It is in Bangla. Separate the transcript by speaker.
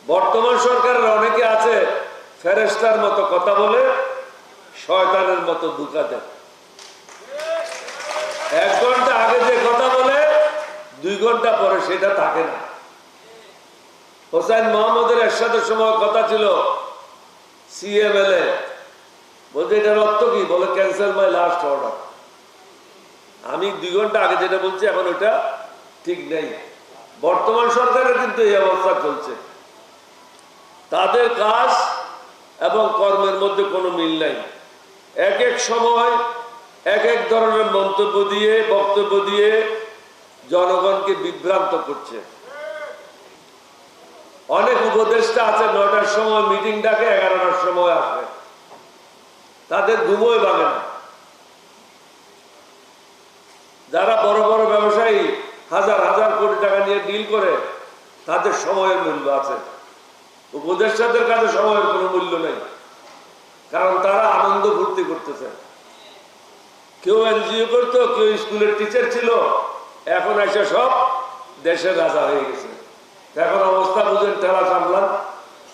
Speaker 1: বর্তমান সরকারের অনেকে আছে ফেরেশতার মতো কথা বলে, শয়তানের মতো ধোঁকা দেয়। 1 ঘন্টা আগে যে কথা বলে 2 ঘন্টা পরে সেটা থাকে না। হোসেন মোহাম্মদের এরশাদের সময় কথা ছিল সিএমএলএ, বলতে এটার অর্থ কি? বলে ক্যান্সেল মাই লাস্ট অর্ডার। আমি 2 ঘন্টা আগে যেটা বলছি এখন ওটা ঠিক নেই। বর্তমান সরকারের কিন্তু এই অবস্থা চলছে। তাদের কাজ এবং কর্মের মধ্যে কোনো মিল নাই। এক এক সময় এক এক ধরনের মন্তব্য দিয়ে, বক্তব্য দিয়ে জনগণকে বিভ্রান্ত করছে। অনেক উপদেষ্টা আছে 9টার সময় মিটিং ডাকে, 11টার সময় আসে, তাদের ঘুমোয় ভাঙে না। যারা বড় বড় ব্যবসায়ী হাজার হাজার কোটি টাকা নিয়ে ডিল করে, তাদের সময়ের মূল্য আছে। উপদেষ্টাদের কাছে সময়ের কোনো মূল্য নেই, কারণ তারা আনন্দ ফুর্তি করতেছে। কেউ এনজিও করতো, কেউ স্কুলের টিচার ছিল, এখন এসে সব দেশের রাজা হয়ে গেছে। এখন অবস্থা বুঝেন, ঠেলা সামলান।